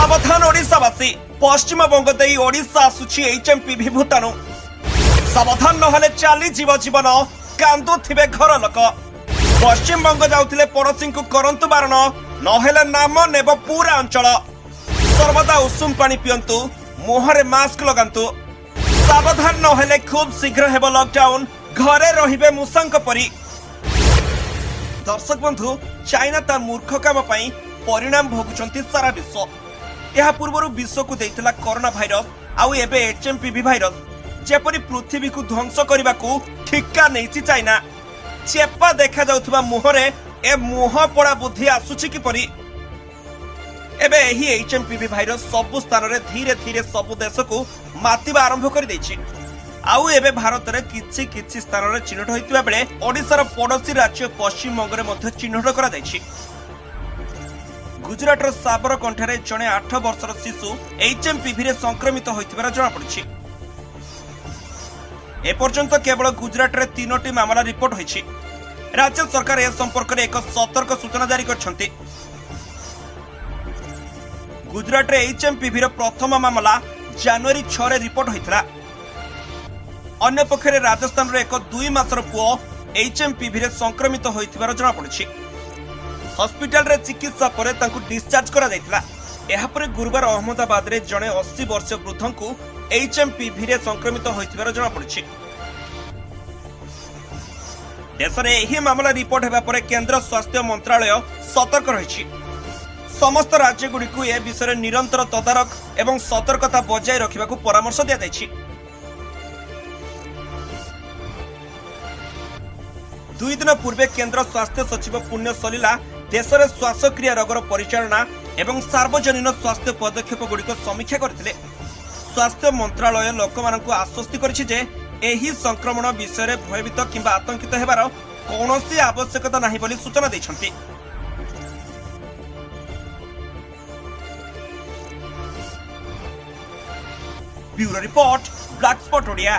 सावधान ओडिशावासी पश्चिम बंग दे ओडिशा आसुछि एचएमपीवी भूताणु सावधान नहले चाली जीव जीवन कांदुथिबे घर लोक पश्चिम बंग जाउथिले पड़ोसी को करंतु बारण नहेले नाम नेब पूरा अंचल सर्वदा उषुम पानी पियंतु मुहरे मास्क लगांतु सावधान नहेले खूब शीघ्र हेब लॉकडाउन घरे रहिबे मुसांक परी। दर्शक बंधु चाइना तार मूर्ख काम पई परिणाम भोगुचंती सारा विश्व। यह पूर्व विश्व को देइतला कोरोना भाइरस आउ एबे एचएमपीवी भाइरस जेपरी पृथ्वी को ध्वंस करने को ठिका नहीं चाइना चेपा देखा जाउथबा मुहरे ए मुह पड़ा बुद्धि आसुछि किपरि एबे एही एचएमपीवी भाइरस सब स्थान रे धीरे धीरे सब देश को मातिबा आरंभ कर दैछि। आउ एबे भारत रे किछि किछि स्थान रे चिन्हट होइतबा बेले ओडिसा रो पड़ोसी राज्य पश्चिम बंग रे मध्ये चिन्हट करा दैछि। गुजरात रो साबरकंठारे जणे 8 वर्षर शिशु एचएमपीवी रे संक्रमित होइतबार जणा पड़िछि। ए पर्यंत केवल गुजरात रे 3टी मामला रिपोर्ट होइछि। राज्य सरकार ए संपर्क रे एक सतर्क सूचना जारी करछन्ति। गुजरात रे एचएमपीवी रो प्रथम मामला जनवरी 6 रे रिपोर्ट होइतला। अन्य पक्षरे राजस्थान रो एक 2 मासर पुओ एचएमपीवी रे संक्रमित होइतबार जणा पड़िछि। हॉस्पिटल रे चिकित्सा परे तांकु डिस्चार्ज करा जायतिला। एहा परे गुरुवार अहमदाबाद रे जणे 80 वर्षीय वृद्धंकु एचएमपीवी रे संक्रमित होइतबार जणा पड़िछि। देश रे एही मामला रिपोर्ट हेबा परे केंद्र स्वास्थ्य मंत्रालय सतर्क रहिछि। समस्त राज्य गुडी को ए विषय निरंतर तदारक एवं सतर्कता बजाय रखिबाकू परामर्श दिया जायछि। 2 दिन पूर्वे केंद्र स्वास्थ्य सचिव पुण्य सलीला देश में श्वासक्रिया रोगर परिचालना एवं सार्वजनिक स्वास्थ्य पदक्षेप गुड़िक समीक्षा करथिले। स्वास्थ्य मंत्रालय लोकमानंकु आश्वस्त करिछि जे एही संक्रमण विषय में भयभीत किंबा आतंकित हेबार कौनसी आवश्यकता नाही बोली सूचना दैछन्ति। Bureau report black spot Odia.